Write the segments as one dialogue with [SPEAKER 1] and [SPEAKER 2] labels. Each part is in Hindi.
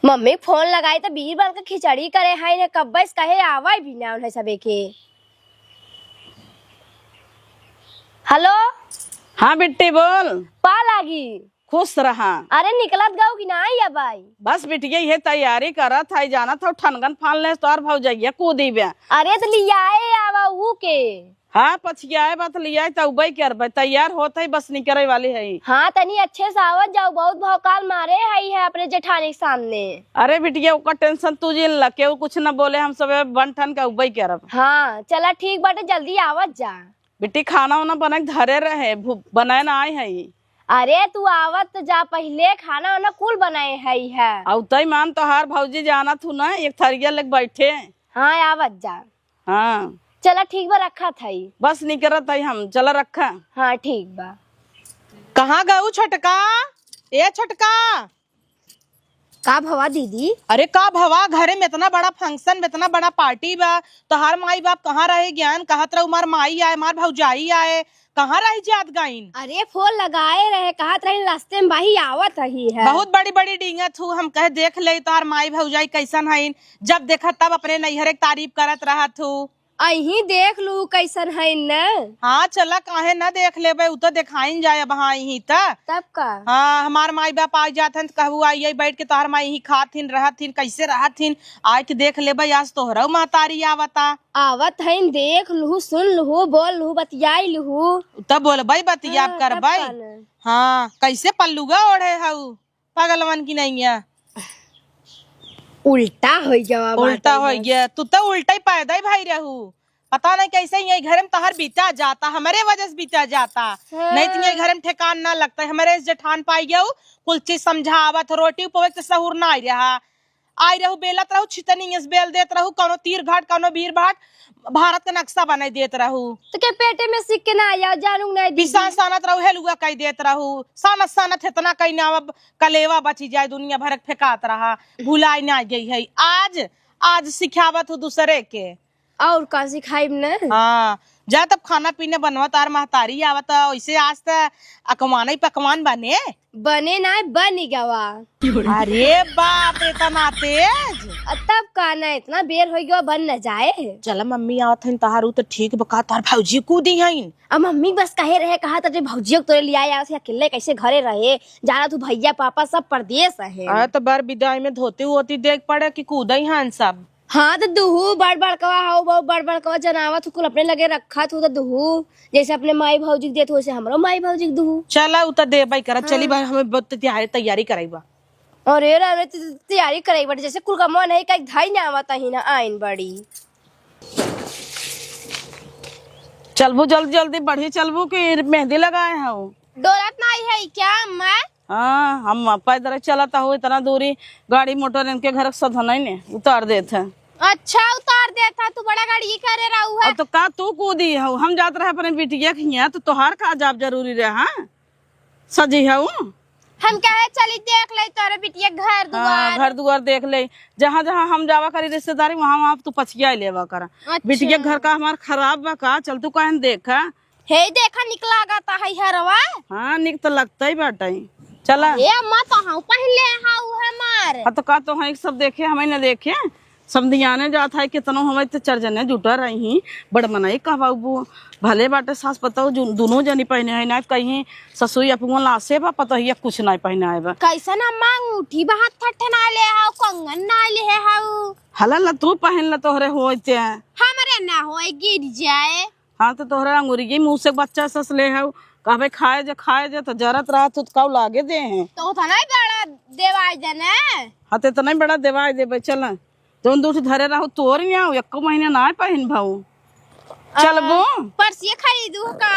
[SPEAKER 1] मम्मी फोन लगाई तो बीर बन के खिचड़ी करे है ने कब बस कहे आवाई भी ना उन्हें सबे के। हेलो।
[SPEAKER 2] हाँ बिट्टी बोल।
[SPEAKER 1] पा लागी
[SPEAKER 2] खुश रहा।
[SPEAKER 1] अरे निकलत गाँव की ना या बाई।
[SPEAKER 2] बस बिटिया ये तैयारी करा था जाना था ठनगन फालने तोर भौजैया कूदी बे।
[SPEAKER 1] अरे तो लियाए आवा हु के।
[SPEAKER 2] हाँ पछियाए बात लिया तब करबे तैयार होते ही बस निकले वाली है।
[SPEAKER 1] हाँ तनी अच्छे से आवत जाओ बहुत भौकाल मारे है अपने जेठानी के सामने।
[SPEAKER 2] अरे बिटिया उसका टेंशन तू जिन ल के कुछ न बोले हम सब बन ठन के उबई करब।
[SPEAKER 1] हाँ चला ठीक बाटे जल्दी आवत जा।
[SPEAKER 2] बिट्टी खाना वाना बना के धरे रहे बनाए ना आए है।
[SPEAKER 1] अरे तू आवत जा पहले खाना वाना कुल बनाए है।
[SPEAKER 2] तई मान तोहार भौजी जाना थू ना एक थरिया लेके बैठे।
[SPEAKER 1] हाँ आवत जा।
[SPEAKER 2] हाँ
[SPEAKER 1] चला ठीक बा रखा था
[SPEAKER 2] बस निकलत है हम चला रखा।
[SPEAKER 1] हाँ ठीक बा।
[SPEAKER 3] कहाँ गऊ छोटका? ए छोटका
[SPEAKER 1] का भवा दीदी?
[SPEAKER 3] अरे का भवा घरे में इतना बड़ा फंक्शन में इतना बड़ा पार्टी बा तोहार माई बाप कहाँ रहे ज्ञान कहत रहे मार माई आए मार भौजाई आए कहाँ रही जात गाइन?
[SPEAKER 1] अरे फोन लगाए रहे कहत रही रास्ते में बाही आवत रही है।
[SPEAKER 3] बहुत बड़ी बड़ी डिंगत हूँ हम कहे देख ले तोहार माई भौजाई कैसन है जब देखा तब अपने नैहरे की तारीफ करत रहा थू।
[SPEAKER 1] अही देख लू कैसन है न।
[SPEAKER 3] हाँ चला काहे न देख ले उ तो दिखाइन जाए अब हाँ ही
[SPEAKER 1] तब का।
[SPEAKER 3] हाँ हमार माई बाप आ जाथन कहू आइए बैठ के तोहर माई ही खाथिन रहथिन कैसे रहथिन आए के देख ले आज तोहरा महतारी आवता।
[SPEAKER 1] आवत है देख लू सुन लू बोल लू बतियाई लू
[SPEAKER 3] तब बोलबई बतियाब करबई। हाँ कैसे पल्लुगा ओढ़े हऊ पागलवन की नहीं है।
[SPEAKER 1] उल्टा हो गया।
[SPEAKER 3] उल्टा हो गया तू तो उल्टा ही पैदा ही भाई रहू पता नहीं कैसे ये घर में तोहर बीता जाता हमारे वजह से बीता जाता।
[SPEAKER 1] हाँ।
[SPEAKER 3] नहीं तो ये घर में ठेकान ना लगता हमारे जेठान पाई गया कुल चीज समझावत रोटी उपवे के सहूर ना आई रहू बेलत रहू छितनी बेल देत रहू कोनो तीर घाट कोनो भीड़ भाट भारत का नक्शा बना देत रहू।
[SPEAKER 1] तो के पेटे में सिक के ना आया जानू नहीं
[SPEAKER 3] बिसान सानत रहू हेलुआ कह देत रहू सानत सानत इतना कहीं ना कलेवा बची जाए दुनिया भर फेंकात रहा भुलाई ना गई है। आज आज सिखावत हूँ दूसरे के
[SPEAKER 1] और का सिखाई न।
[SPEAKER 3] हाँ जा तब खाना पीने बनवा तार महतारी आवत वैसे आज तक अकमान ही पकवान बने
[SPEAKER 1] बने ना बन गवा।
[SPEAKER 3] अरे बाप रे तना तेज
[SPEAKER 1] तब का ना इतना बेर हो गया बन न जाए।
[SPEAKER 3] चल मम्मी आवत है तहारू तो ठीक बका तार भौजी कूदी है।
[SPEAKER 1] अब मम्मी बस कहे रहे कहा तो भौजिया तोरे लिया आया अकेले कैसे घरे रहे जाना तू भैया पापा सब परदेश है।
[SPEAKER 3] तो बर विदाई में धोती होती देख पड़े कि कूदा ही सब।
[SPEAKER 1] हाँ तो दुहू बड़ बड़कवा हाउ बहु बड़ बड़कवा जनावत कुल अपने लगे रखा तू तो दुहू जैसे अपने माई भौजी देत वैसे हमरो माई भौजी दुहू।
[SPEAKER 3] चला उ दे भाई कर चली भाई हमें बहुत तैयारी कराईबा।
[SPEAKER 1] अरे अरे तैयारी कराई बट जैसे कुल का मन है कहीं धाई ना आवता ही ना आइन बड़ी।
[SPEAKER 2] चलबू जल्दी जल्दी बढ़ी चलबू कि मेहंदी लगाए हो।
[SPEAKER 1] डोलत नहीं है क्या अम्मा?
[SPEAKER 2] हाँ हम पैदल चलता हो इतना दूरी गाड़ी मोटर इनके घर सधा नहीं ने उतार देते।
[SPEAKER 1] अच्छा उतार देता तू बड़ा गाड़ी करे रहू है।
[SPEAKER 2] तो का तू कूदी हो हम जात रहे अपने बिटिया खिया तो तोहार का जाब जरूरी रहा सजी है
[SPEAKER 1] हम कहे चली देख ले तोरे बिटिया घर दुआर।
[SPEAKER 2] घर दुआर देख ले जहाँ जहाँ हम जावा करी रिश्तेदारी वहाँ वहाँ तू पछिया लेवा कर।
[SPEAKER 1] अच्छा।
[SPEAKER 2] बिटिया घर का हमार खराब बा का चल तू कहन देखा
[SPEAKER 1] हे देखा निकला गाता है हरवा।
[SPEAKER 2] हाँ निक तो लगता ही बाटे चला।
[SPEAKER 1] ए अम्मा तो हम पहले हाउ हमार।
[SPEAKER 2] तो का तो है सब देखे हमें न देखे समधियाने जात है कितनो हमें तो चरजने जुटा रही बड़ मनाई का बाबू भले बाटे सास पता दोनों जनी पहने है ना कहीं ससुई अपू लासे बा पता ही कुछ नहीं पहने है।
[SPEAKER 1] कैसन अम्मा अंगूठी बात थट्ठे ना ले हाउ कंगन ना ले हाउ।
[SPEAKER 2] हला ला तू पहन ला तोहरे होते
[SPEAKER 1] हमरे ना होए गिर जाए।
[SPEAKER 2] हाँ तो तोहरे अंगूरी मुँह से बच्चा सस ले है कहबे खाए जे तो जरत रहा तो कौ लागे दे हैं
[SPEAKER 1] तो नहीं बड़ा देवाई देने।
[SPEAKER 2] हाँ तो नहीं बड़ा देवाई देवे चल जौन दूठ धरे रहो तोर यहाँ एक महीने ना पहन भाऊ चलबो
[SPEAKER 1] परसिए खरीदू का।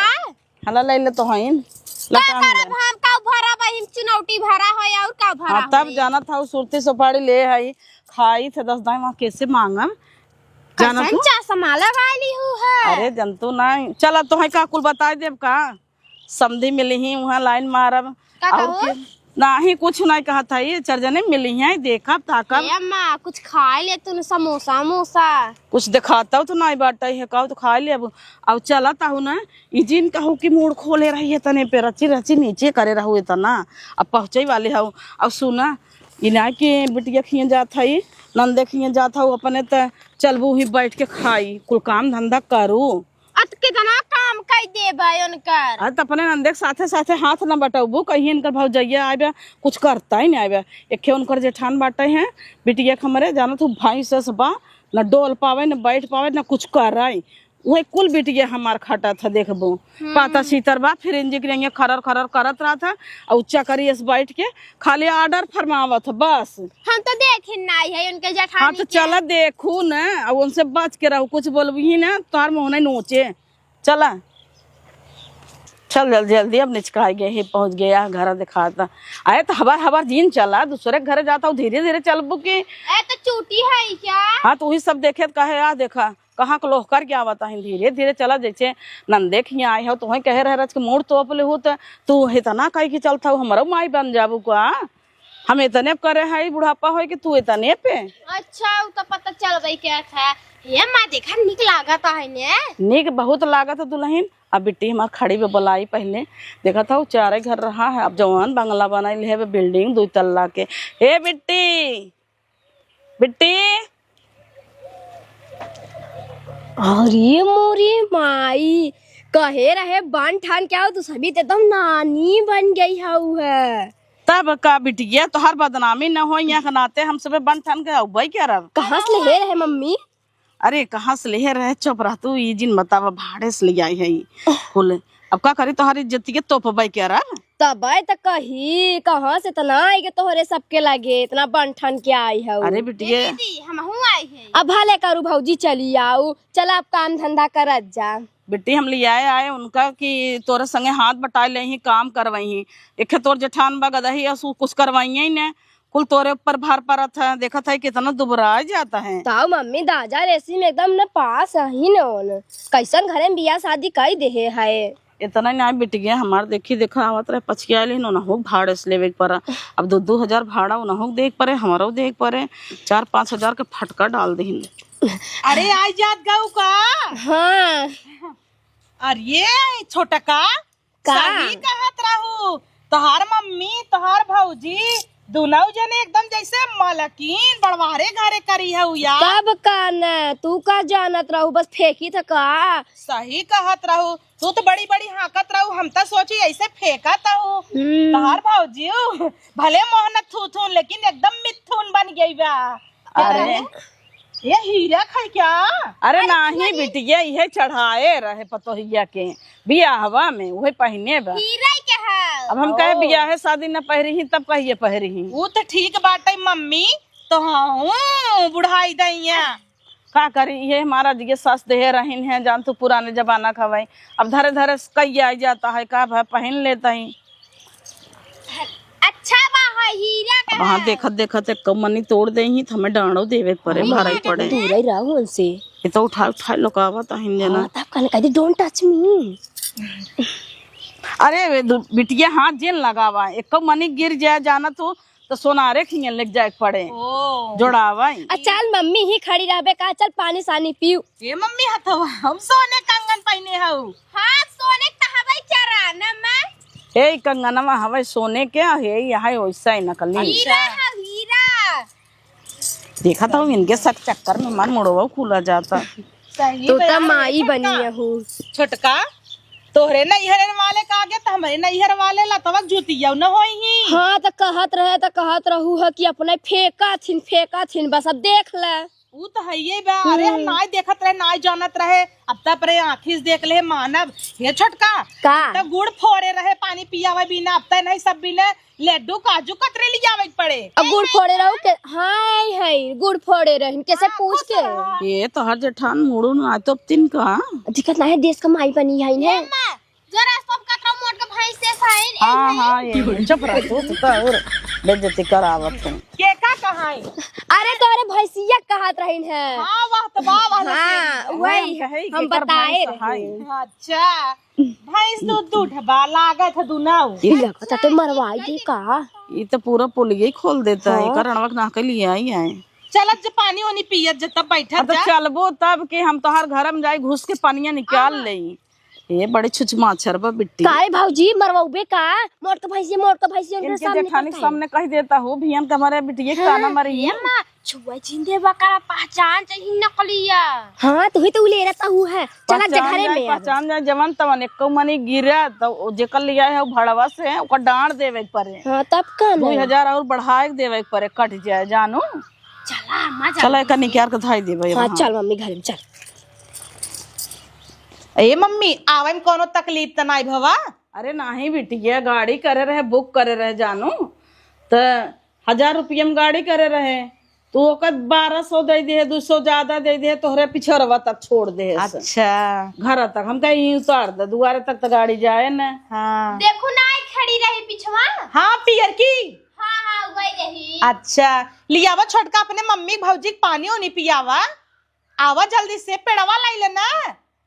[SPEAKER 2] हला ले ले तो हईन
[SPEAKER 1] का करब हम का भरा बहिन चुनौती भरा होय और का भरा।
[SPEAKER 2] हाँ तब जाना था सुरती सुपारी ले आई खाई थे 10 दाई वहाँ कैसे मांगम जाना तू
[SPEAKER 1] समाला वाली हूँ है।
[SPEAKER 2] अरे जंतु नहीं चल तो है का कुल बता देव का समधी मिली ही वहाँ लाइन मारब नहीं कुछ नहीं कहा था ये चरजने मिली है देखा ताकब
[SPEAKER 1] अम्मा कुछ खा ले तू समोसा मोसा
[SPEAKER 2] कुछ दिखाता तो नहीं बाटा है कहो तो खा ले अब चलता हूँ ना इजिन कहूँ कि मूड खोले रही है तने पे रची रची नीचे करे रहू इतना अब पहुँचे वाले हूँ अब सुना इना के बिटिया खिए जात हई नंदे खिए जात हूँ अपने त चलबू ही बैठ के खाई कुल काम धंधा करू।
[SPEAKER 1] अत कितना काम कर दे भाई उनकर।
[SPEAKER 2] अरे तो अपने नंदे के साथे साथे हाथ न बटबू कहीं इनकर भौजैया आबे कुछ करता ही नहीं आबे। एक उनकर जेठान बाटे हैं बिटिया खमरे जाना तू भाई से बा न डोल पावे न बैठ पावे न कुछ कर वही कुल बिटिया हमार खटा था देखबो पाता सीतर बा फिर इंजी के खरर खरर करत रहा था और उच्चा करी बैठ के खाली ऑर्डर फरमावत बस।
[SPEAKER 1] हम तो देखे नहीं है उनके जेठानी।
[SPEAKER 2] हाँ तो चला देखू न और उनसे बच के रहू कुछ बोलबी ना तार मुँह नहीं नोचे। चला चल जल्दी जल्दी अब निचका गए ही पहुंच गया घर दिखाता आए तो हबर हबर जीन चला दूसरे घर जाता हूँ धीरे धीरे चलबू की
[SPEAKER 1] तो चूटी है क्या।
[SPEAKER 2] हाँ तो वही सब देखे कहे आ देखा कहाँ को लोह कर क्या बता है धीरे धीरे चला जैसे नंदे खिए आए हो तुम्हें कहे रह के मूड तो अपले हो तू इतना कह के चलता हूँ हमारा माई बन जाबू का हम इतने करे है बुढ़ापा हो कि तू इतने पे।
[SPEAKER 1] अच्छा तो पता चल गई क्या था ये मैं देखा निक लागत है ने
[SPEAKER 2] निक बहुत लागत है दुल्हन। अब बिट्टी हमार खड़ी पे बुलाई पहले देखा था वो चारे घर रहा है अब जवान बंगला बनाई है बिल्डिंग 2 तल्ला के। हे बिट्टी बिट्टी
[SPEAKER 1] अरे मोरी माई कहे रहे बन ठान क्या हो तू सभी तो एकदम नानी बन गई है।
[SPEAKER 2] तब का बिटिया तो हर बदनामी न हो यहाँ के नाते हम सब बन ठन के भाई क्या रहा
[SPEAKER 1] कहाँ से ले रहे मम्मी।
[SPEAKER 2] अरे कहाँ से ले रहे चुप रह तू ये जिन बतावा भाड़े से ले आई है कुल अब का करी तुम्हारी इज्जत के तो भाई क्या रहा
[SPEAKER 1] तब तो कही कहाँ से इतना आई के तोहरे सबके लगे इतना बन ठन के आई है।
[SPEAKER 2] अरे बिटिया
[SPEAKER 1] हम आई है अब भले करू भौजी चली आओ चला अब काम धंधा करत जा।
[SPEAKER 2] बिट्टी हम ले आए उनका कि तोरे संगे हाथ बटाए ले ही काम करवाई एक तोर जेठान बा गदही कुछ करवाई ही ने कुल तोरे ऊपर भार पड़त है देखा था कितना दुबरा जाता है।
[SPEAKER 1] ताऊ मम्मी दादा रेसी में एकदम न पास ही न कैसन घरे में बियाह शादी कर दे है
[SPEAKER 2] इतना ना बिटिया हमार देखी देखा आवत रहे पछिया ले नहु भाड़े से लेवे पर अब 2-2 हजार भाड़ा उनहु देख पड़े हमारो देख पड़े 4-5 हजार के फटका डाल दही।
[SPEAKER 3] अरे आज जात गऊ का।
[SPEAKER 1] हाँ
[SPEAKER 3] अरे छोटा का सही कहत रहू तोहार मम्मी तोहार भौजी दोनों जने एकदम जैसे मालकिन बड़वारे घरे करी है यार।
[SPEAKER 1] तब का न तू का जानत रहू बस फेंकी था का।
[SPEAKER 3] सही कहत रहू तू तो बड़ी बड़ी हाकत रहू हम तो सोची ऐसे फेंकत रहू तोहार भौजी भले मोहनत थू लेकिन एकदम मिथुन बन गई बा।
[SPEAKER 2] अरे
[SPEAKER 3] ये हीरा खाई क्या।
[SPEAKER 2] अरे नाही बिटिया ये चढ़ाए रहे पतोहिया के बियाहवा में वही पहने बा
[SPEAKER 1] हीरा के है।
[SPEAKER 2] अब हम कहे बियाह शादी न पहरी ही तब कहिए पहरी ही
[SPEAKER 3] वो तो ठीक बाटे मम्मी तो हाँ बुढ़ाई दैया
[SPEAKER 2] का करी ये हमारा ये सस दे रहीन है जान तू पुराने जमाना का भाई अब धरे धरे कई आ जाता है का भाई पहन लेता ही।
[SPEAKER 1] अच्छा हीरा का
[SPEAKER 2] वहाँ देखत देखत एक मनी तोड़ दे ही हमें डांडो देवे पड़े भराई पड़े
[SPEAKER 1] दूर ही रहू उनसे
[SPEAKER 2] ये तो उठा लोकावत है ना
[SPEAKER 1] तब कहने कहती डोंट टच मी।
[SPEAKER 2] अरे बिटिया हाथ जेन लगावा एक मनी गिर जाए जाना तो सोनारे खिए लग जाए पड़े जोड़ावा।
[SPEAKER 1] चल मम्मी ही खड़ी रहबे का चल पानी सानी पीऊ।
[SPEAKER 3] ये मम्मी हथवा हम सोने कंगन पहने हऊ।
[SPEAKER 1] हाँ सोने का हवाई चरा न मैं
[SPEAKER 2] हे कंगनवा हवे सोने के हे यहाँ वैसा ही नकली
[SPEAKER 1] हीरा है हीरा।
[SPEAKER 2] देखा था इनके सब चक्कर में मार मुड़वा खुला जाता।
[SPEAKER 3] सही
[SPEAKER 1] तो तब माई बनी हूँ
[SPEAKER 3] छोटका तोहरे नैहर वाले का आगे तो हमारे नैहर वाले लतवा जुतिया न होई ही।
[SPEAKER 1] हाँ तो कहत रहू है कि अपने फेंका थिन बस अब देख ले
[SPEAKER 3] वो तो है ये बा। अरे हम नाय देखत रहे नाय जानत रहे अब तक रे आँखी से देख ले मानव ये छोटका
[SPEAKER 1] का
[SPEAKER 3] तब गुड़ फोड़े रहे पानी पियावे बिना अब तक नहीं सब बिना लड्डू काजू कतरे लियावे पड़े।
[SPEAKER 1] अब गुड़ फोड़े रहू के हाय है गुड़ फोड़े रही कैसे पूछ के
[SPEAKER 2] ये तो हर जेठान मुड़ू न आए तो तीन का
[SPEAKER 1] दिक्कत ना है देश का माई बनी है ने जरा सब कतरा मोट के भैंस से साइन।
[SPEAKER 2] हाँ हाँ ये चुप रह तू तो और बेइज्जती करावत है
[SPEAKER 3] के का कहाई।
[SPEAKER 1] अरे तोरे भैंसिया कहत रही है।
[SPEAKER 3] हाँ वाह तो वाह वाह
[SPEAKER 1] हाँ वही हम बताए रहे।
[SPEAKER 3] अच्छा भैंस दूध दूधबा लागत है दुनाऊ
[SPEAKER 1] ये लगता तो मरवाई दे का
[SPEAKER 2] ये तो पूरा पुलिया खोल देता है करणवक ना के लिए आई है।
[SPEAKER 3] चलत जो पानी वानी पियत जब तब बैठा
[SPEAKER 2] तो चलबो तब कि हम तोहार घर में जाए घुस के पानिया निकाल ले ये बड़ी छुचमाचर बा बिट्टी।
[SPEAKER 1] काहे भाऊजी मरवाऊबे का? मोर के भैंसी उनके
[SPEAKER 2] इनके
[SPEAKER 1] सामने
[SPEAKER 2] जेठानी के सामने कह देता हूँ भियन का हमारे बिटिया का ना मरी है।
[SPEAKER 4] अम्मा छुआ जिंदे बकरा पहचान चाहिए नकलिया।
[SPEAKER 1] हाँ तो ही तो ले रहता हूँ है। चला घरे में अब।
[SPEAKER 2] पहचान जाए जवन तवन एक मनी गिरा तो जेकर लिया है वो भड़वा से ओकर डांट देवे के पड़े।
[SPEAKER 1] हाँ तब का ना
[SPEAKER 2] 2000 और बढ़ाए के देवे के पड़े कट जाए जानू।
[SPEAKER 4] चला अम्मा
[SPEAKER 2] चल एक निकाल के धाई देवे।
[SPEAKER 1] हाँ चल मम्मी घर में चल।
[SPEAKER 3] ए मम्मी आवे में कोनो तकलीफ त नहीं भवा?
[SPEAKER 2] अरे नहीं बिटिया गाड़ी करे रहे बुक करे रहे जानू तो 1000 रुपया में गाड़ी करे रहे तो ओकर 1200 दे दे 200 ज्यादा दे दे तोहरे पिछड़वा तक छोड़ दे।
[SPEAKER 3] अच्छा
[SPEAKER 2] घर तक हम कहीं उतार दे दुआरे तक तो गाड़ी जाए न।
[SPEAKER 3] हाँ
[SPEAKER 4] देखो ना आई खड़ी रही पिछवा।
[SPEAKER 3] हाँ पियर की।
[SPEAKER 4] हाँ हाँ वही रही।
[SPEAKER 3] अच्छा लियावा छोटका अपने मम्मी भौजी के पानी ओनी पियावा। आवा जल्दी से पेड़वा लाई लेना।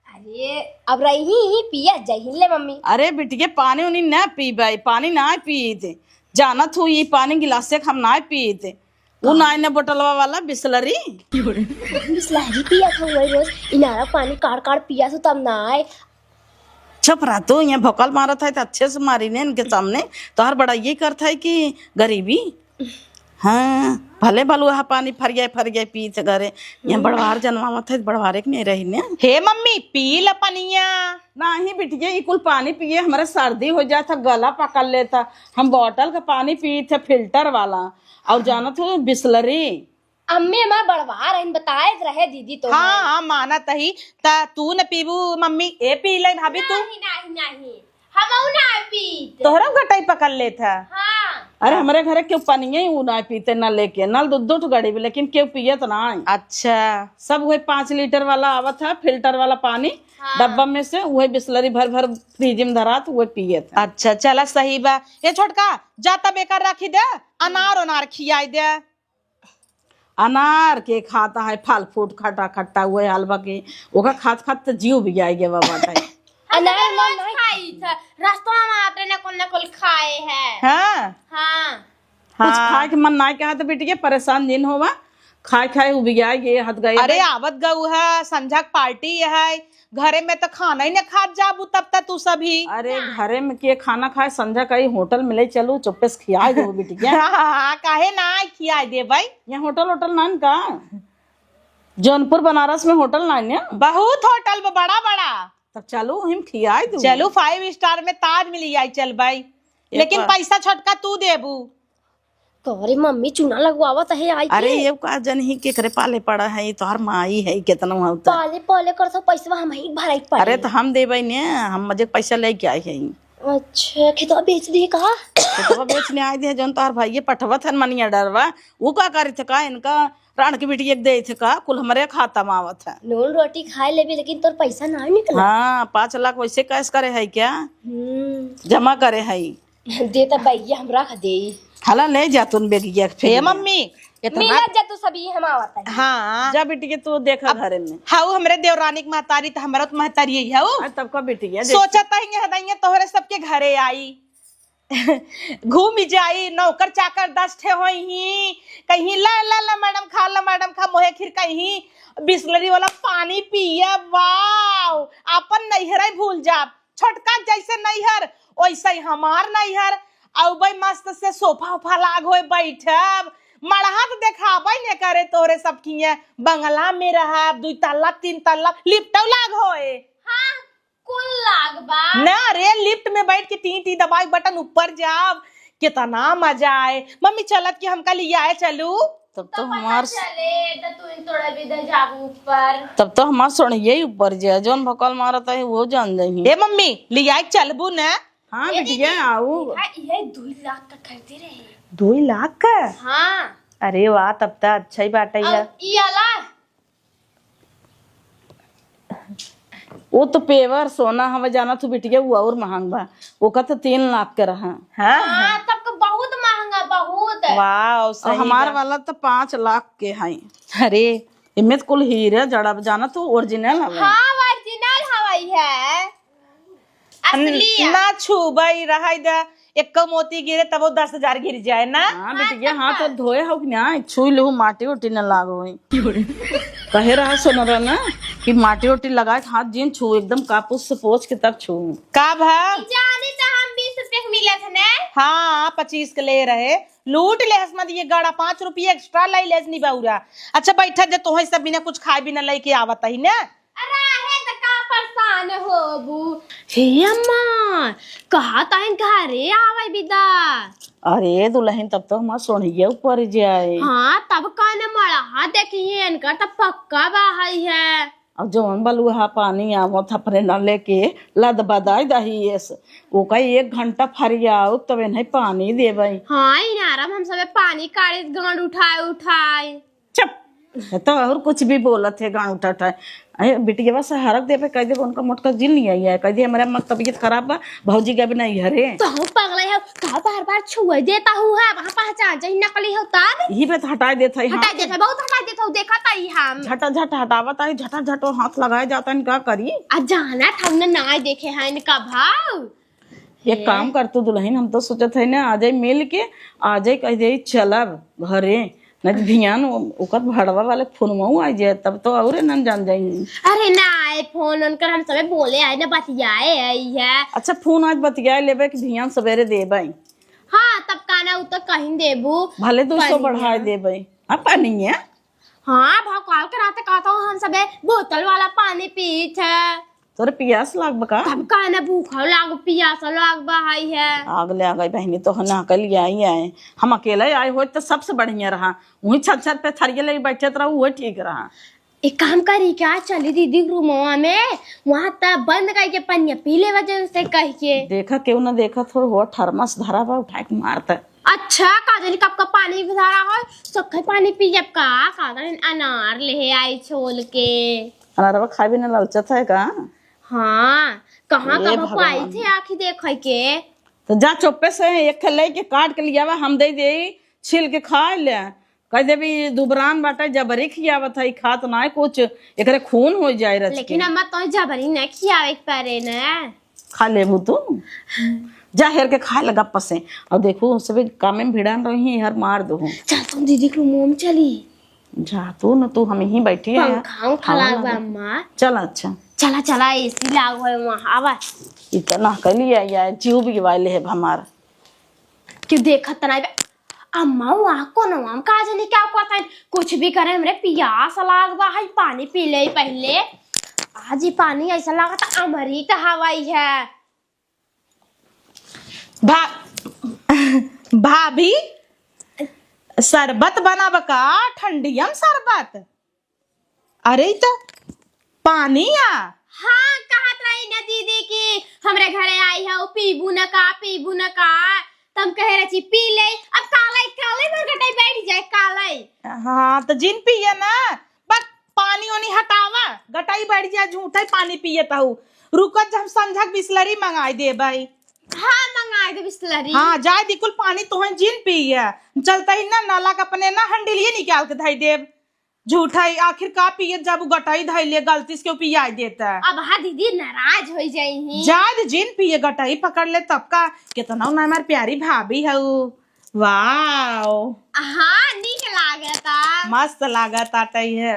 [SPEAKER 1] अरे अब रही ही पिया जही ले मम्मी।
[SPEAKER 2] अरे बिटिया पानी उनी न पी भाई पानी ना पीते जाना तू ये पानी गिलास से हम ना पीते वो ना ने बोतलवा वाला बिस्लरी
[SPEAKER 1] बिस्लरी पिया था वही रोज इनारा पानी काट काट पिया तो तब ना आए।
[SPEAKER 2] चुप रहा तो यहाँ भोकल मारा था तो अच्छे से मारी ने इनके सामने तो हर बड़ा ये करता है कि गरीबी। हाँ भले भलुआ पानी फरिया पी थे घरे यहाँ बड़वार जनवा थे बड़वारे के नहीं रही ने।
[SPEAKER 3] हे मम्मी पी ल पनिया।
[SPEAKER 2] नहीं बिटिया ये कुल पानी पिए हमारे सर्दी हो जाता गला पकड़ लेता हम बोतल का पानी पिए थे फिल्टर वाला और जाना तो बिस्लरी।
[SPEAKER 1] अम्मी हमारा बड़वा रही बताए रहे दीदी तो।
[SPEAKER 3] हाँ हाँ माना तही ता तू न पीबू मम्मी ए पी ले भाभी तू।
[SPEAKER 4] नहीं नहीं हम ना पीते।
[SPEAKER 3] तोहरा गटाई पकड़ ले था।
[SPEAKER 4] हाँ
[SPEAKER 2] अरे हमारे घरे क्यों पानी ही ना पीते ना लेके नल दो गाड़ी भी लेकिन क्यों पिए तो ना।
[SPEAKER 3] अच्छा
[SPEAKER 2] सब वही 5 लीटर वाला आवत था फिल्टर वाला पानी डब्बा में से वही बिस्लरी भर फ्रिज में धरा तो वही पिए था।
[SPEAKER 3] अच्छा चला सही बा। ये छोटका जाता बेकार रखी दे अनार खियाई दे।
[SPEAKER 2] अनार के खाता है फल फ्रूट खट्टा खट्टा हुए हलवा के ओका खात खात तो जीव भी आएगे बाबा टाइम।
[SPEAKER 1] अनार मन
[SPEAKER 4] रोज खाई था रास्ता में आते न कुल खाए हैं।
[SPEAKER 3] हाँ
[SPEAKER 4] हाँ
[SPEAKER 2] कुछ खाए के मन ना कहा तो बेटिया परेशान दिन होवा खाए उबिया ये हद गए।
[SPEAKER 3] अरे आवत गऊ है संझा के पार्टी है घरे में तो खाना ही न खात जाबू तब तक तू सभी।
[SPEAKER 2] अरे घरे में के खाना खाए संझा कहीं होटल में ले चलू चुप्पे से खिया दो बेटिया।
[SPEAKER 3] हाँ काहे ना खियाई दे भाई।
[SPEAKER 2] यहाँ होटल नान का जौनपुर बनारस में होटल नान है
[SPEAKER 3] बहुत होटल में बड़ा बड़ा।
[SPEAKER 2] तब चलो हम खियाई दो।
[SPEAKER 3] चलो 5 स्टार में ताज मिली आई चल भाई लेकिन पैसा छोटका तू देबू।
[SPEAKER 1] तोरी मम्मी चूना लगवावत है आई।
[SPEAKER 2] अरे ये का जन ही के करे पाले पड़ा है तो हर माई है कितना होता।
[SPEAKER 1] पाले पाले कर तो पैसा हम ही भराई पड़े।
[SPEAKER 2] अरे तो हम देबे ने हम मजे पैसा लेके आए हैं।
[SPEAKER 1] अच्छा खेतवा बेच दिए कहा
[SPEAKER 2] तो बेचने आए थे जौन तार भाई ये पठवा था मनिया डरवा वो का करे थे का इनका राण की बेटी एक दे थे का कुल हमारे खाता में आवत है।
[SPEAKER 1] नून रोटी खाए लेबे लेकिन तोर पैसा ना निकला।
[SPEAKER 2] हाँ 5 लाख वैसे कैश करे है क्या जमा करे है
[SPEAKER 1] दे तो भैया हम रख दे।
[SPEAKER 2] हला ले जा तुम बेगिया
[SPEAKER 3] हे मम्मी इतना
[SPEAKER 1] मिला जा तू सभी हम आवत है।
[SPEAKER 3] हाँ
[SPEAKER 2] जा बेटी के तू देखा घरे में।
[SPEAKER 3] हाउ हमरे देवरानी की महतारी तो हमारा तो महतारी ही है
[SPEAKER 2] आज तब का बेटी है
[SPEAKER 3] सोचता ही हदैया तोहरे सबके घरे आई घूम जाई नौकर चाकर 10 ठे होई ही कहीं ला मैडम खा मोहे खीर कहीं बिस्लरी वाला पानी पिए। वाओ अपन नैहर भूल जा छोटका जैसे नैहर वैसे ही हमार नैहर औबई मस्त से सोफा उफा लाग होए बैठब मड़हात देखाबे ने करे तोरे सब किए बंगला में रहा 2 तल्ला 3 तल्ला लिफ्ट लाग होए।
[SPEAKER 4] हाँ कुल लाग बा
[SPEAKER 3] ना रे लिफ्ट में बैठ के टी दबाई बटन ऊपर जाब कितना मजा आए। मम्मी चलत कि हमका लिया आए चलू
[SPEAKER 2] तब तो हमार
[SPEAKER 4] चले तो तू थोड़ा भी दे जाबू ऊपर।
[SPEAKER 2] तब तो हमार सुन यही ऊपर जा जौन भकल मारता है वो जान जाही।
[SPEAKER 3] ए मम्मी लिया चलबू न।
[SPEAKER 2] हाँ बेटिया आओ।
[SPEAKER 4] ये 2 लाख का खरीदे रहे।
[SPEAKER 3] 2 लाख का?
[SPEAKER 4] हाँ
[SPEAKER 3] अरे वाह तब तो अच्छा ही बात है।
[SPEAKER 4] ये आला
[SPEAKER 2] वो तो पेवर सोना हमें जाना तो बिटिया वो और महंग बा वो का तो 3 लाख के रहा।
[SPEAKER 4] हाँ तब का बहुत महंगा बहुत।
[SPEAKER 3] वाह
[SPEAKER 2] और
[SPEAKER 3] सही
[SPEAKER 2] हमार वाला तो 5 लाख के है।
[SPEAKER 3] अरे
[SPEAKER 2] इनमें तो कुल हीरे जड़ा जाना तो ओरिजिनल है।
[SPEAKER 4] हाँ ओरिजिनल हवाई है असली है।
[SPEAKER 3] ना छू भाई रहा एक मोती गिरे तब वो 10,000 गिर जाए ना।
[SPEAKER 2] हाँ बेटिया, हाँ तो धोए हो कि ना छुई लू माटी उटी न लागो कहे रहा सुन ना कि माटी उटी लगाए हाथ जिन छू एकदम कापूस से पोछ के तब छू।
[SPEAKER 3] का भाव
[SPEAKER 4] जाने तो हम 20 रुपए के मिले थे ना।
[SPEAKER 3] हाँ 25 के ले रहे, लूट ले मत ये गाड़ा 5 रुपये एक्स्ट्रा लाई लेस नहीं बाउरा। अच्छा बैठा जे तोहे सब बिना कुछ खाए बिना लेके आवत ही ना।
[SPEAKER 4] अरे है तो का परेशान हो बू।
[SPEAKER 1] हे अम्मा कहा ताइन घरे आवे बिदा।
[SPEAKER 2] अरे दुल्हन तब तो हमारा सोनिया ऊपर जाए।
[SPEAKER 1] हाँ तब काने मड़ा देखिए इनका तब पक्का बाहई है।
[SPEAKER 2] अब जवन बलुहा पानी आवो थपरे न लेके लद बदाई दही वो कई 1 घंटा फरियाओ तबे नहीं पानी देबई।
[SPEAKER 1] हाँ इनारम हम सबे पानी काढ़े गांड उठाए।
[SPEAKER 2] चुप तो और कुछ भी बोलत है गाँव उठा उठाए। अरे बिटिया बस हरक दे पे कह दे उनका मोटका जिल नहीं आई है, कह दे हमारा मत तबीयत खराब बा भौजी का भी नहीं हरे
[SPEAKER 1] तो हम पगले है कहा बार बार छुए देता हूँ है वहाँ पहचान जाए नकली हो तब
[SPEAKER 2] यही पे तो हटाए देता है।
[SPEAKER 1] हटा देता बहुत हटा देता हूँ देखा ताई हम
[SPEAKER 2] झटा झट हटावत है, झटा झट हाथ लगाया जाता है क्या करी।
[SPEAKER 1] आज जाना था हमने ना देखे हैं इनका भाव।
[SPEAKER 2] एक काम कर तू दुल्हन, हम तो सोचत है ना आ जाए मिल के आ जाए कह दे चलब घरे नहीं भियान ओकर भड़वा वाले फोनमाऊ आ जाए तब तो और न जान जाएंगे।
[SPEAKER 1] अरे ना आए फोन उनकर हम सबे बोले आए ना बतियाए आई है।
[SPEAKER 2] अच्छा फोन आज बतिया लेबे कि भियान सवेरे देबे।
[SPEAKER 1] हाँ तब काना उ तो कहीं देबू
[SPEAKER 2] भले 200 बढ़ाए देबे। अब पानी है
[SPEAKER 1] हाँ भाव कॉल कराते कहता हूँ हम सबे बोतल वाला पानी पीत है।
[SPEAKER 2] तोरे पियास लाग बका
[SPEAKER 1] तब काना भूखा लागो पियासा लाग बहाई है।
[SPEAKER 2] आगले आ गई बहनी तो ना कल आई आए हम अकेले आए हो तो सबसे बढ़िया रहा। वही छत छत पे थरिये लगे बैठे रहा वो ठीक रहा।
[SPEAKER 1] एक काम करी क्या चली दीदी रूमवा में वहाँ तब बंद करके पनिया पीले वजह से कह के
[SPEAKER 2] देखा क्यों ना देखा थोड़ा वो थर्मस धरा बा उठा के मारता।
[SPEAKER 1] अच्छा काजली कप का पानी धरा हो सखै पानी पी जब का काजल अनार ले आई छोल के
[SPEAKER 2] अनारवा खाए भी ना ललचत है का।
[SPEAKER 1] हाँ कहाँ
[SPEAKER 2] हे
[SPEAKER 1] कहाँ पाई
[SPEAKER 2] भगवान।
[SPEAKER 1] थे आखी देख के
[SPEAKER 2] तो जा चुप्पे से एक खले के काट के लिया हम दे दे छील के खा ले कह दे भी दुबरान बाटा जबरी खियावत है खात ना कुछ एकरे खून हो जाए रच
[SPEAKER 1] लेकिन
[SPEAKER 2] के।
[SPEAKER 1] अम्मा तो जबरी न खियावे परे न
[SPEAKER 2] खा लेबू तू जा हेर के खाए लगा पसे और देखो सब काम में भिड़ान रही हर मार दो।
[SPEAKER 1] चल तुम दीदी के रूम में चली
[SPEAKER 2] जा तू न तू हम ही बैठी है
[SPEAKER 1] पंखा खला अम्मा
[SPEAKER 2] चल। अच्छा
[SPEAKER 1] चला चला एसी लागो है वहाँ आवा
[SPEAKER 2] इतना कलिया या जीव भी वाले है हमारा
[SPEAKER 1] क्यों देखत तना अम्मा वहाँ कौन हम काजली क्या कहता है कुछ भी करे हमरे पियास लाग बा है पानी पी ले पहले आज ही पानी ऐसा लगा था अमृत हवाई है।
[SPEAKER 3] भाभी शरबत बना बका ठंडियम शरबत। अरे तो पानी आ
[SPEAKER 1] हाँ कहत रही ना दीदी की हमरे घरे आई है पीबू न का तुम कह रही पी ले अब काले में गटाई बैठ जाए काले।
[SPEAKER 3] हाँ तो जिन पिए ना बस पानी ओनी हटावा गटाई बैठ जाए झूठा पानी पिए ताऊ रुकत जब संझक बिस्लरी मंगाई दे भाई।
[SPEAKER 1] हाँ मंगाए दे बिस्लरी।
[SPEAKER 3] हाँ जाए दिकुल पानी तुम्हें जिन पिए चलता ही ना नाला का अपने ना हंडिल ही निकाल के धाई देव झूठा ही आखिर का पिए जब गटाई धाई ले गलती से क्यों पिया देता है।
[SPEAKER 1] अब हाँ दीदी नाराज हो जाई
[SPEAKER 3] जाए जिन पिए गटाई पकड़ ले तब का कितना ना हमारी प्यारी भाभी है वाह
[SPEAKER 1] हाँ नीक लागता
[SPEAKER 3] मस्त लागत आता ही है।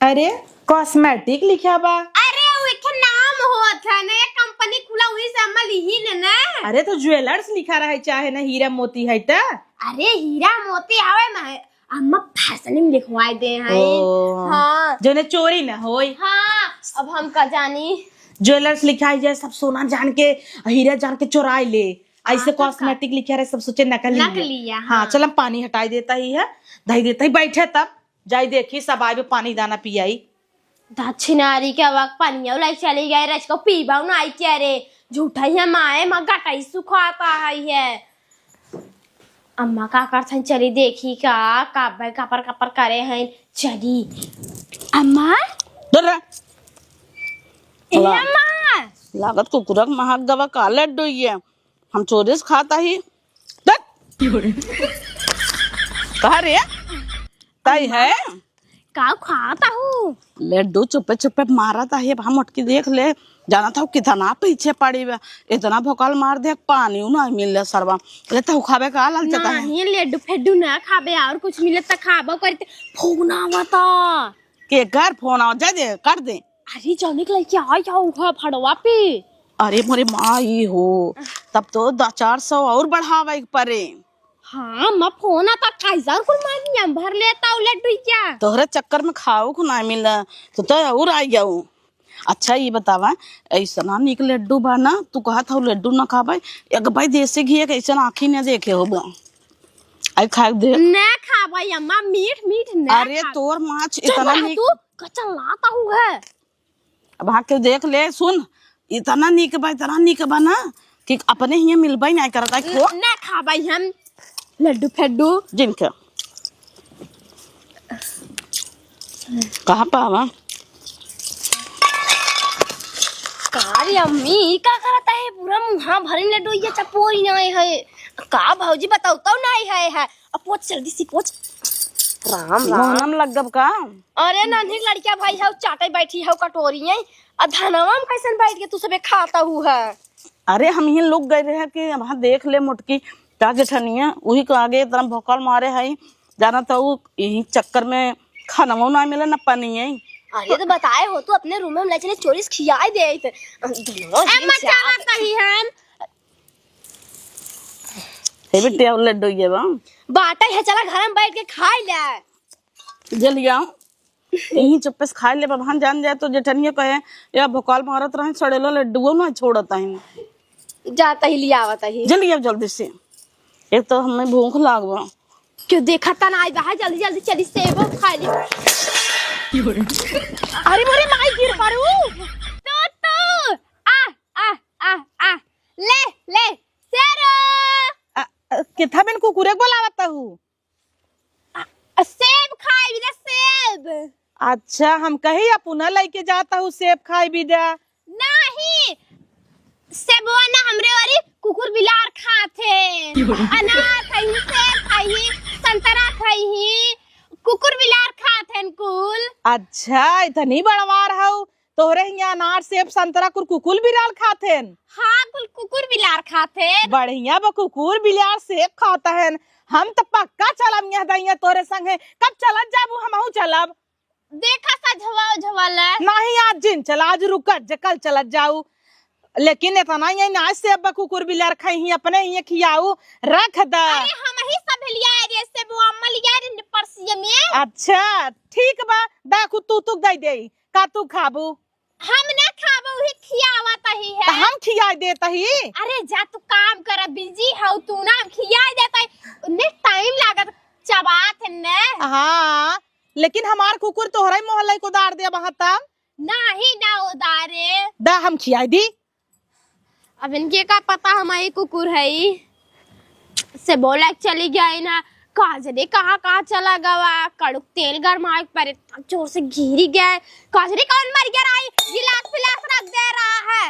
[SPEAKER 3] अरे कॉस्मेटिक लिखा बा।
[SPEAKER 1] अरे वो एक नाम होत है ना कंपनी खुला हुई से अम्मा लिही ना।
[SPEAKER 3] अरे तो ज्वेलर्स लिखा रहे चाहे ना हीरा मोती है ता।
[SPEAKER 1] अरे हीरा मोती आवे ना अम्मा फैशन में लिखवाए दे हैं। हाँ
[SPEAKER 3] जो ने चोरी ना होई।
[SPEAKER 1] हाँ अब हम का जानी
[SPEAKER 3] ज्वेलर्स लिखा जाए सब सोना जान के हीरा जान के चुराए ले ऐसे कॉस्मेटिक लिखा रहे सब सोचे नकली है। हाँ चल हम पानी हटाई देता ही है दही देता ही बैठे तब जाई देखी सब आए पानी दाना पियाई।
[SPEAKER 1] दक्षिणारी के वक्त पानी लाई चली गए रच को पीबा ना आई क्या रे झूठा ही माए माँ गटाई सुखाता है। अम्मा का करथन चली देखी का काबर कापर कापर करे हैं चली अम्मा अम्मा
[SPEAKER 2] लागत कुकुरक महक दवा काले डोई है हम चोरी से खाता ही कहा रे ताई है
[SPEAKER 1] का खाता हूँ।
[SPEAKER 2] लड्डू चुपे चुपे मारा था ये हम मोटकी देख ले जाना था कितना पीछे पड़ी हुआ इतना भोकाल मार दे पानी ना मिल सरवा ले तो खाबे का लाल चता है
[SPEAKER 1] नहीं लड्डू फेड्डू ना खाबे और कुछ मिले तो खाबो करते फोन आवता
[SPEAKER 2] के घर फोन आ जा दे कर दे।
[SPEAKER 1] अरे जाने के लिए क्या जाऊ है फड़वा पे।
[SPEAKER 2] अरे मोरे माई हो तब तो 400 और बढ़ावा एक परे।
[SPEAKER 1] हाँ मैं फोन आता कैसा कुल मानी हम भर लेता हूँ लड्डू क्या
[SPEAKER 2] तोहरे चक्कर में खाओ को ना मिल तो और आई जाऊं। अच्छा ये बतावा ऐसा ना निक लड्डू बाना तू कहा था लड्डू ना खा भाई एक भाई देसी घी कैसे आँखी न देखे हो आई खा दे
[SPEAKER 1] ना खा भाई अम्मा मीठ मीठ ना
[SPEAKER 2] अरे तोर माछ इतना निक
[SPEAKER 1] तू कच्चा लाता हूँ है
[SPEAKER 2] अब हाँ के देख ले सुन इतना निक बा इतना निक बा ना कि अपने ही मिलबा ही नहीं करता खो
[SPEAKER 1] ना खा भाई हम लड्डू फेड्डू
[SPEAKER 2] जिनका कहाँ पावा
[SPEAKER 1] कारी अम्मी का करता है पूरा मुँह भरी लड्डू ये चपोरी नहीं है का भौजी बताओ तो नहीं है अब पोछ जल्दी से पोछ राम राम
[SPEAKER 2] मोहनम लग गब का
[SPEAKER 1] अरे नन्ही लड़किया भाई है चाटे बैठी है कटोरी है धनवा में कैसे बैठ के तू सबे खाता हूँ है।
[SPEAKER 2] अरे हम ही लोग गए रहे कि वहाँ देख ले मुटकी क्या जेठनिया वही को आगे इतना भोकाल मारे है जाना तो यही चक्कर में खाना ना मिले ना पानी है।
[SPEAKER 1] अरे तो बताए हो तू अपने रूम में ले चले चोरी से खियाई दे
[SPEAKER 2] बेटे लड्डू ये
[SPEAKER 1] बाटा है चला घर में बैठ के खाई ले
[SPEAKER 2] जलिया यही चुप्पे से खा ले वहां जान जाए तो जेठनिया कहे या भोकाल मारत रहे सड़ेलो लड्डू ना छोड़ता है
[SPEAKER 1] जाता ही लिया आवता ही
[SPEAKER 2] जल्दी अब जल्दी से एक तो हमें भूख लागवा
[SPEAKER 1] क्यों देखा ता ना बाहर जल्दी जल्दी चली सेब खा ले। अरे मोरे माई गिर पड़ू तो आ आ आ आ ले ले सेरो
[SPEAKER 3] किथा बिन कुकुरे को बोलावता हूँ
[SPEAKER 1] सेब खाई भी सेब
[SPEAKER 3] अच्छा हम कही पुनः लेके जाता हूँ सेब खाई भी दे
[SPEAKER 1] नहीं सेबवा ना हमरे वाली कुकुर बिलार खाथे अनार खाई सेब खाई संतरा खाई कुकुर बिलार खाथेन कुल।
[SPEAKER 3] अच्छा इतनी बड़वार हूँ तोहरे यहाँ अनार सेब संतरा कुकुर बिलार खाथेन।
[SPEAKER 1] हाँ कुल कुकुर बिलार खाथे
[SPEAKER 3] बढ़िया बा कुकुर बिलार सेब खाता है हम तो पक्का चलब यहाँ दैया तोरे संगे कब चलत जाबू हमहू चलब
[SPEAKER 1] देखा सा झवाला
[SPEAKER 3] नहीं आज जिन चला आज रुकत जे कल चलत जाऊ लेकिन इतना ही ना सेब कुकुर बिलार खाई अपने ही खियाऊ रख दा।
[SPEAKER 1] अरे हम ही सब लिया रे सेब अम्मा लिया रे परसिया में।
[SPEAKER 3] अच्छा ठीक बा देखू तू दे दे का तू खाबू
[SPEAKER 1] हम ना खाबो ही खियावता ही है
[SPEAKER 3] हम खिया देता ही।
[SPEAKER 1] अरे जा तू काम कर बिजी हो तू ना खिया देता ने टाइम लागत चबात है ने।
[SPEAKER 3] हाँ लेकिन हमार कुकुर तोहरा मोहल्ला को दार दे बहता
[SPEAKER 1] नहीं ना उदारे
[SPEAKER 3] दा हम खिया दी।
[SPEAKER 1] अब इनके का पता हमारी कुकुर है से बोला चली गई ना काजरे कहाँ चला गवा कड़क तेल गरमाए पर जोर से घिरी गया काजरे कौन मर गया रही गिलास पिलास रख दे रहा है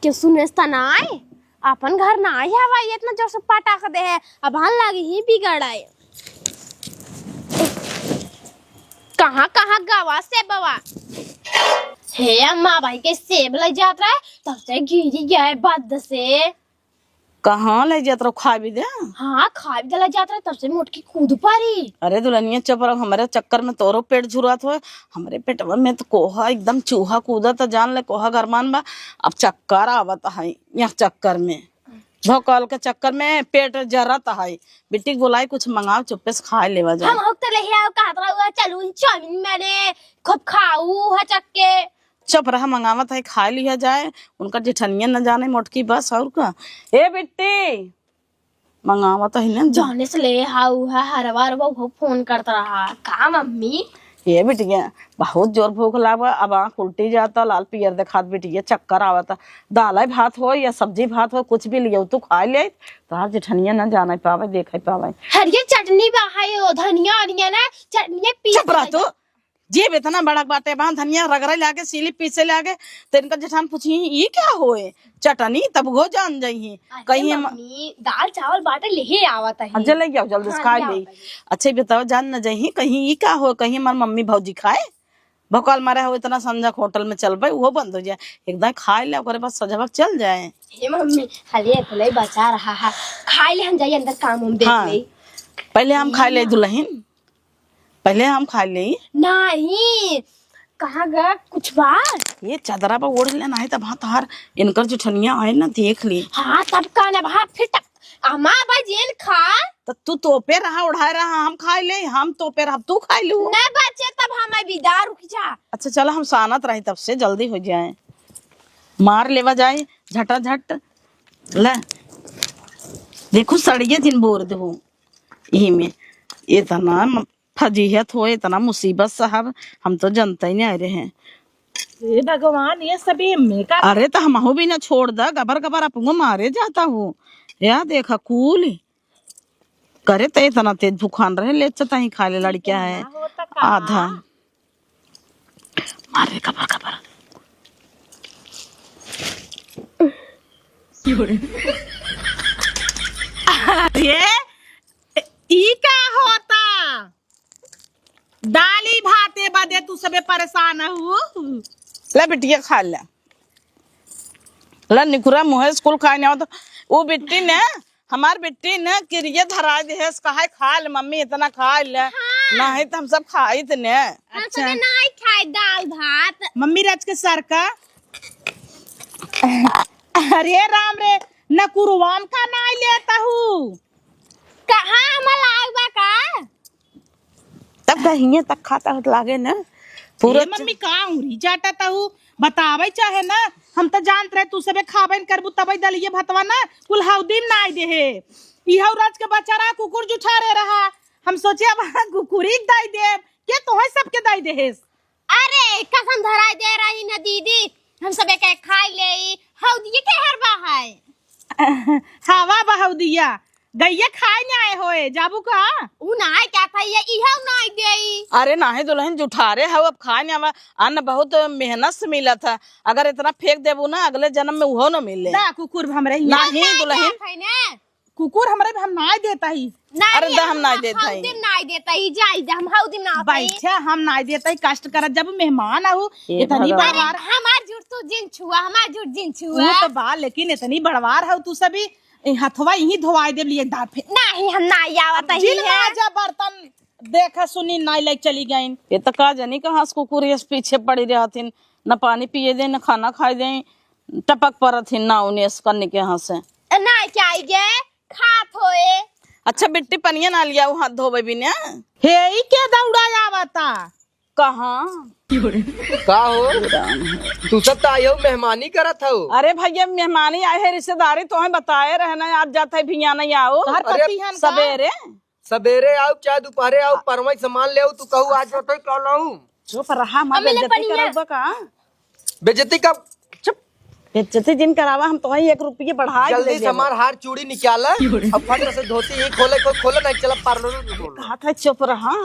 [SPEAKER 1] क्यों सुनेस्ता ना आए अपन घर ना आए हवा इतना जोर से पटाख दे है अब हाल लगी ही बिगड़ आए कहाँ गवा से बवा हे अम्मा भाई के सेब ले जाता है तब से गिरी गया है बद से
[SPEAKER 2] कहाँ ले जात रहो खा भी दे।
[SPEAKER 1] हाँ खा भी ले जाता है तब से मुटकी कूद पारी।
[SPEAKER 2] अरे दुल्हनिया चुप रहो हमारे चक्कर में तोरो पेट झुरात हो हमारे पेटवा में तो कोहा एकदम चूहा कूदा तो जान ले कोहा गरमान बा अब चक्कर आवत है यहाँ चक्कर में भोकाल के चक्कर में पेट जरत है बेटी बुलाई कुछ मंगाओ चुप्पे से खा लेवा जाए।
[SPEAKER 1] हम तो ले आओ कहा हुआ चलू चाउमीन मैंने खूब खाऊ है चक्के
[SPEAKER 2] चुप रहा मंगावत है खा लिया जाए उनका जेठनिया न जाने मोटकी बस और का ए बेटी मंगावत है न
[SPEAKER 1] जाने से ले हाउ है हर बार वो फोन करता रहा का मम्मी
[SPEAKER 2] ये बेटिया बहुत जोर भूख लावा अब आँख उल्टी जाता लाल पियर दिखात बेटिया चक्कर आवता दाल भात हो या सब्जी भात हो कुछ भी लियो तू खा ले तो जेठनिया न जाना पावे देख पावे
[SPEAKER 1] हरियर चटनी बाहाई धनिया और ना चटनी पीस
[SPEAKER 2] चुप रह तू जेब इतना बड़ा बाटे वहां धनिया रगड़ा लाके सीली पीसे लाके तो इनका जेठान पूछी ये क्या होए चटनी तब हो जान जाइए कहीं
[SPEAKER 4] मम्मी दाल चावल बाटे लेके आवत है
[SPEAKER 2] जल्दी ले आओ जल्दी से खा ले। अच्छा बताओ जान न जाइए कहीं ये क्या हो कहीं हमार मम्मी भौजी खाए भोकाल मारे हो इतना संजक होटल में चल भाई वो बंद हो जाए एकदम खा ले ओकरे बाद सजबक चल जाए।
[SPEAKER 4] हे मम्मी खाली इतना बचा रहा है खाई ले हम जाइए अंदर काम हम देख ले।
[SPEAKER 2] पहले हम खा ले दुल्हन पहले हम खा ले
[SPEAKER 4] नहीं कहाँ गया कुछ बात
[SPEAKER 2] ये चादरा पर ओढ़ लेना है तब हाँ तार इनकर जेठनिया आए ना देख ली।
[SPEAKER 4] हाँ तब का ना भात फिर अम्मा बजेन खा
[SPEAKER 2] तो तू तोपे रहा उड़ाए रहा हम खा ले हम तोपे रहा तू खा लू
[SPEAKER 4] नहीं बचे तब हमें विदा रुक जा।
[SPEAKER 2] अच्छा चलो हम सानत रही तब से जल्दी हो जाए मार लेवा जाए झटा झट ले देखो सड़िए दिन बोर दो यही में इतना फजीहत हो इतना मुसीबत साहब हम तो जनता ही नहीं आ रहे हैं।
[SPEAKER 3] हे भगवान ये सभी में का
[SPEAKER 2] अरे तो हम भी ना छोड़ दा गबर गबर अपू मारे जाता हूँ या देखा कूल करे तो इतना तेज भूखान रहे ले चता ही खा ले लड़किया है आधा मारे गबर गबर
[SPEAKER 3] अरे ई क्या होता दाली भाते बदे तू सबे परेशान हूँ।
[SPEAKER 2] ले बिटिया खा ले ला निकुरा मुहे स्कूल खाए ना तो वो बिट्टी ने हमार बिट्टी ने किरिये धरा दे है कहा खा ले मम्मी इतना खा ले नहीं तो हम सब खाई थे ने।
[SPEAKER 4] अच्छा नहीं खाए दाल भात
[SPEAKER 3] मम्मी रच के सर का अरे राम रे नकुरवाम का नाई लेता हूँ
[SPEAKER 4] कहाँ हमारा आगवा का
[SPEAKER 2] तब कहीं तक खाता हो लागे ना पूरा
[SPEAKER 3] मम्मी कहाँ उरी जाता हूँ बतावे चाहे ना हम तो जानते रहे तू सबे खाबन करबू तबे दलिए भतवा ना कुल हौदी में नाई दे है इहो राज के बच्चा रहा कुकुर जुठा रे रहा हम सोचे अब कुकुरी दाई दे के तो है सबके दाई दे है।
[SPEAKER 4] अरे कसम धराई दे रही ना दीदी हम सब एक खाई ले हौदी के हरबा है
[SPEAKER 3] हवा बहौदिया गैया खाए न आए होए जाबू का
[SPEAKER 4] उ नाय क्या था ये इहो नाय देई।
[SPEAKER 2] अरे नाही दुल्हन जुठारे है अब खाने अब अन्न बहुत मेहनत से मिला था अगर इतना फेंक देबू ना अगले जन्म में वो न मिले
[SPEAKER 3] ना कुकुर हमरे
[SPEAKER 2] नहीं दुल्हन
[SPEAKER 4] है ने
[SPEAKER 3] कुकुर हमरे हम नाय देता ही
[SPEAKER 2] अरे दा हम नाय देता ही
[SPEAKER 4] हौदी नाय देता ही जाई हम हौदी ना
[SPEAKER 3] बैठे हम नाय देता ही कष्ट कर जब मेहमान आहू इतनी बड़वार
[SPEAKER 4] हमार जुट तो जिन छुआ हमार जुट जिन छुआ
[SPEAKER 3] वो तो बा लेकिन इतनी बड़वार है तू सभी हथवा यही धोवाई दे लिए दांत पे
[SPEAKER 4] नहीं हम नाय आवत ही
[SPEAKER 3] जिल
[SPEAKER 4] है
[SPEAKER 3] राजा बर्तन देखा सुनी नाय ले चली गई
[SPEAKER 2] ये तो का जानी कहाँ से कुकुर ये पीछे पड़ी रहथिन न पानी पिए दे न खाना खाए दे टपक परथिन ना उन्हें करने के यहाँ से
[SPEAKER 4] नाय क्या आई गे खात होए।
[SPEAKER 2] अच्छा बिट्टी पनिया ना लिया हाथ धोबे भी ना
[SPEAKER 3] हे ई के दौड़ा आवता
[SPEAKER 2] कहाँ
[SPEAKER 5] का हो तू सब तो आयो मेहमानी करत हो।
[SPEAKER 2] अरे भैया मेहमानी आए है रिश्तेदारी तो हमें बताए रहना आज जाते भिया नहीं आओ
[SPEAKER 3] घर पति हन का?
[SPEAKER 2] सवेरे
[SPEAKER 5] सवेरे आओ चाहे दोपहरे आओ परवई सामान ले आओ तू कहू आज तो कह लाऊं
[SPEAKER 2] चुप रहा मैं बेइज्जती करब का
[SPEAKER 5] बेइज्जती कब
[SPEAKER 2] चुप बेइज्जती जिन करावा हम तो ही 1 रुपये बढ़ा
[SPEAKER 5] जल्दी से हमार हार चूड़ी निकाला अब फट से धोती ही खोले नहीं चला पार्लर में बोल
[SPEAKER 2] कहा था चुप रहा।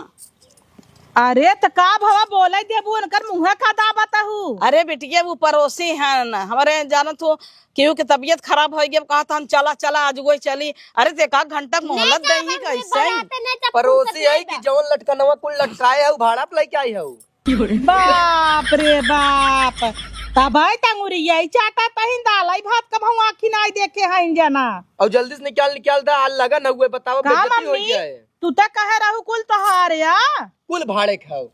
[SPEAKER 3] अरे तो का भवा बोले देबू उनकर मुंह का दाबता हूँ।
[SPEAKER 2] अरे बेटिया वो पड़ोसी हैं हमारे जाना तो केहू की तबीयत खराब हो गई कहा था हम चला चला आज वही चली अरे देखा घंटा मोहलत देंगी कैसे
[SPEAKER 5] पड़ोसी है कि जवन लटकनवा कुल लटकाए है भाड़ा पे लेके आई है
[SPEAKER 3] बाप रे बाप तब तंगुरी यही चाटा तहिन दालाई भात कब हम आखी नाई देखे हैं जना
[SPEAKER 5] और जल्दी से निकाल दा आज लगा न हुए बताओ
[SPEAKER 3] का
[SPEAKER 5] बेइज्जती हो
[SPEAKER 3] मम्मी
[SPEAKER 5] जाए
[SPEAKER 3] तू तो कहे रहू कुल तहार या
[SPEAKER 5] कुल भाड़े खाओ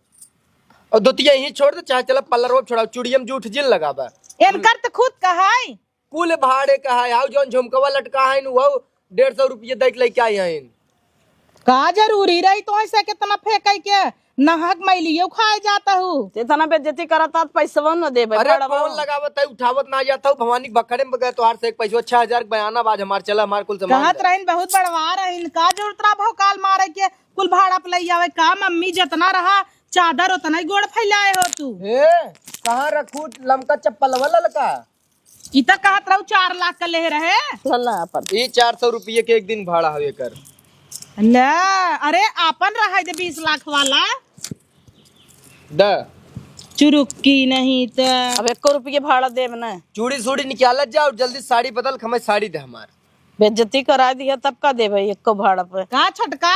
[SPEAKER 5] और दोतिया यही छोड़ दे चाहे चला पल्लर वो छोड़ा चूड़ियम जूठ जिल लगाबा
[SPEAKER 3] इनकर तो खुद कहाई
[SPEAKER 5] कुल भाड़े का है आओ जौन झुमकवा लटका है वो 150 रुपये देख लेके आई हैं
[SPEAKER 3] का जरूरी रही तो ऐसे कितना फेंक के नहक मैलियो खाए जाता हूँ
[SPEAKER 2] इतना बेइज्जती करता पैसा न देबे
[SPEAKER 5] अरे फोन लगावत है उठावत ना जाता हूँ भवानी बखड़े में गए तो हार से एक पैसा 6000 बयाना बाज हमार चला हमार कुल सामान
[SPEAKER 3] कहत रहीन बहुत बड़वा रहीन का जरूरत रहा भौकाल मारे के कुल भाड़ा पे ले आवे का मम्मी जितना रहा चादर उतना ही गोड़ फैलाए हो तू
[SPEAKER 5] हे कहाँ रखू लमका चप्पल वाला लका
[SPEAKER 3] इतना कहत रहू 4 लाख का ले रहे
[SPEAKER 2] चला अपन
[SPEAKER 5] ये 400 रुपये के एक दिन भाड़ा हवे कर
[SPEAKER 3] ले अरे आपन रहा दे 20 लाख वाला
[SPEAKER 5] द
[SPEAKER 3] चुरुक्की नहीं तो
[SPEAKER 2] अब 1 रुपये भाड़ा देव न।
[SPEAKER 5] चूड़ी सूड़ी निकालत जाओ जल्दी साड़ी बदल हमें साड़ी दे हमार
[SPEAKER 2] बेइज्जती करा दिया तब का दे भाई 1 भाड़ा पे
[SPEAKER 3] कहा छटका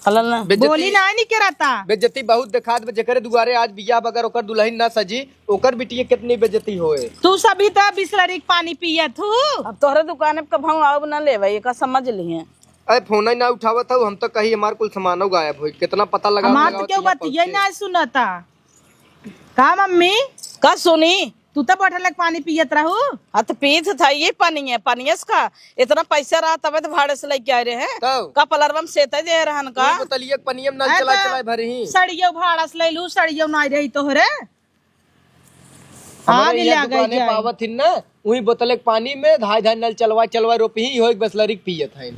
[SPEAKER 2] हलल ना।
[SPEAKER 3] बोली ना नहीं के रहता।
[SPEAKER 5] बेइज्जती बहुत दिखात बे जकरे दुआरे आज बियाह बगर ओकर दुल्हन ना सजी ओकर बिटिया कितनी बेइज्जती होए।
[SPEAKER 3] तू सभी तो बिस्लरी के पानी पियत हूँ।
[SPEAKER 2] अब तोहरे दुकान पे कभाऊ आब ना ले भाई का समझ लिए।
[SPEAKER 5] अरे फोन ही ना उठावत हो हम तो कहीं हमार कुल सामानो गायब हो कितना पता लगा
[SPEAKER 3] हमार तो क्यों बतिया ना सुनता। कहा मम्मी
[SPEAKER 2] का सुनी
[SPEAKER 3] तू तो बैठल के पानी पियत रहू।
[SPEAKER 2] हाँ तो पीत था ये पानी है पानियस का इतना पैसा रहा तब तो भाड़े से लेके आए रहे हैं
[SPEAKER 5] तब
[SPEAKER 2] का पलरवम से दे रहन का
[SPEAKER 5] बोतलिया पनियम नल चला चला भरी ही
[SPEAKER 3] सड़ियो भाड़ा से ले लू सड़ियो ना रही तोहरे आगे ले गई
[SPEAKER 5] पावत हिन ना वही बोतल के पानी में धाय धाय नल चलवा रोपी ही हो बसलरी पियत है।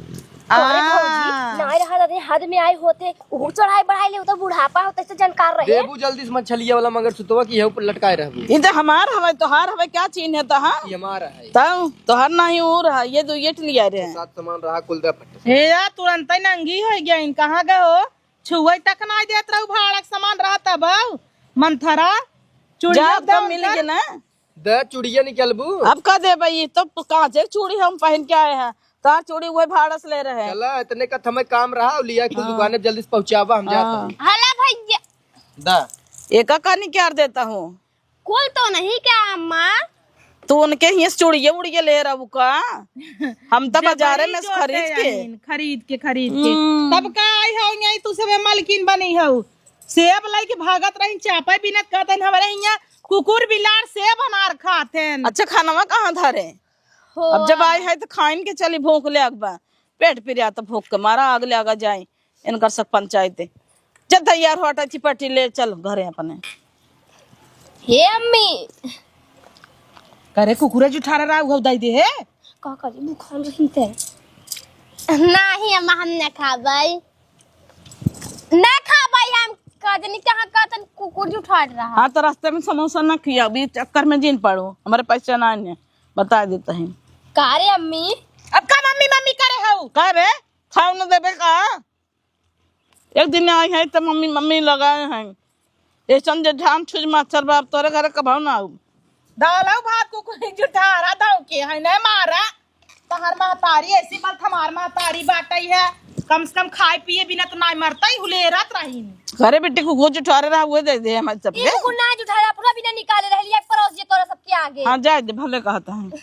[SPEAKER 1] अरे भौजी नाय रहा रे हद में आए होते ऊ चढ़ाई बढ़ाई ले तो बुढ़ापा होते से जानकार रहे।
[SPEAKER 5] देबू जल्दी से मछलिया वाला मगर सुतवा की ऊपर लटकाए रहबू।
[SPEAKER 2] ये तो हमार हवे तोहार हवे क्या चीन है तहा
[SPEAKER 5] ये हमारा है
[SPEAKER 2] तब तोहार नहीं हो रहा ये दो ये लिया रहे हैं।
[SPEAKER 5] साथ सामान रहा कुल दे फटे
[SPEAKER 3] हे यार तुरंत ही नंगी हो गया इन कहाँ गए हो छुए तक ना देत रहू भाड़ा के सामान रहा तब मंथरा चूड़िया
[SPEAKER 2] जा तो मिल गए ना
[SPEAKER 5] द चूड़िया निकलबू
[SPEAKER 2] अब का दे भाई तो कांचे चूड़ी हम पहन के आए हैं तार चूड़ी वही भाड़ा से ले रहे हैं।
[SPEAKER 5] चला इतने का हमें काम रहा लिया कुल दुकान जल्दी से पहुंचावा हम जाते
[SPEAKER 4] हला भैया
[SPEAKER 5] दा
[SPEAKER 2] एक का निकाल देता हूँ
[SPEAKER 4] कुल तो नहीं क्या अम्मा।
[SPEAKER 2] तू उनके ही चूड़िए उड़िए ले रहा का हम तो बाजारे में से
[SPEAKER 3] खरीद के तब का आई हो यही तू सब मालकिन बनी हो सेब लाई के भागत रही चापा बिनत कहते हमारे यहाँ कुकुर बिलार सेब अनार खाते।
[SPEAKER 2] अच्छा खाना कहाँ धरे अब जब आए है तो खाइन के चली भूख ले अगबा पेट पिरिया तो भूख के मारा आग ले आगा जाए इनकर सब पंचायत चल तैयार हो हटा चिपटी ले चल घरे अपने।
[SPEAKER 1] हे अम्मी
[SPEAKER 3] करे कुकुरे जुठारा रहा घो दई दे है
[SPEAKER 1] का करी बुखार रही थे
[SPEAKER 4] नहीं अम्मा हम न खाबाई हम कजनी कहाँ का तन कुकुर जुठा रहा।
[SPEAKER 2] हाँ तो रास्ते में समोसा ना खिया अभी चक्कर में जीन पड़ो हमारे पैसा ना है बता देता है
[SPEAKER 1] का रे अम्मी
[SPEAKER 3] अब का मम्मी मम्मी करे हो
[SPEAKER 2] का रे खाओ न देबे का एक दिन आई है तो मम्मी मम्मी लगाए हैं ये समझे ध्यान छुज मच्छर बाप तोरे घर कभाऊ ना आऊ
[SPEAKER 3] दालौ भात कुकुर जुठारा दौ के है न मारा तहर महतारी ऐसी मत हमार महतारी बाटई है कम से कम खाए पिए बिना तो ना मरता ही हुलेरत रही
[SPEAKER 2] घरे बेटे को गोज उठारे रहा हुए दे दे हमारे सब
[SPEAKER 1] इनको ना जुठाया पूरा बिना निकाले रह लिया परोस ये तोरा सबके आगे।
[SPEAKER 2] हाँ जाए दे भले कहता है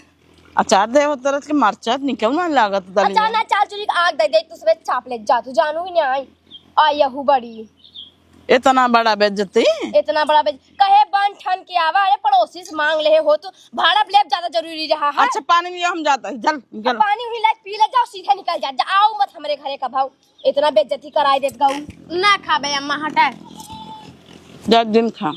[SPEAKER 2] अचार दे वो तरह के मरचा निकल ना लागत दली
[SPEAKER 1] अच्छा ना चाल चुरी आग दे दे तू सबे चाप ले जा तू जानूगी नहीं आई आई यहू बड़ी
[SPEAKER 2] इतना बड़ा बेइज्जती
[SPEAKER 1] इतना बड़ा कहे बन ठन के आवा अरे पड़ोसी से मांग ले हो तो भाड़ा लेब ज्यादा जरूरी रहा है।
[SPEAKER 2] अच्छा पानी लिया हम जाता है चल निकल
[SPEAKER 1] पानी हिला पी ले जाओ सीधे निकल जा आओ मत हमरे घरे का भाव इतना बेइज्जती कराई देत गाऊ
[SPEAKER 4] ना खाबे अम्मा हटा
[SPEAKER 2] जा दिन खा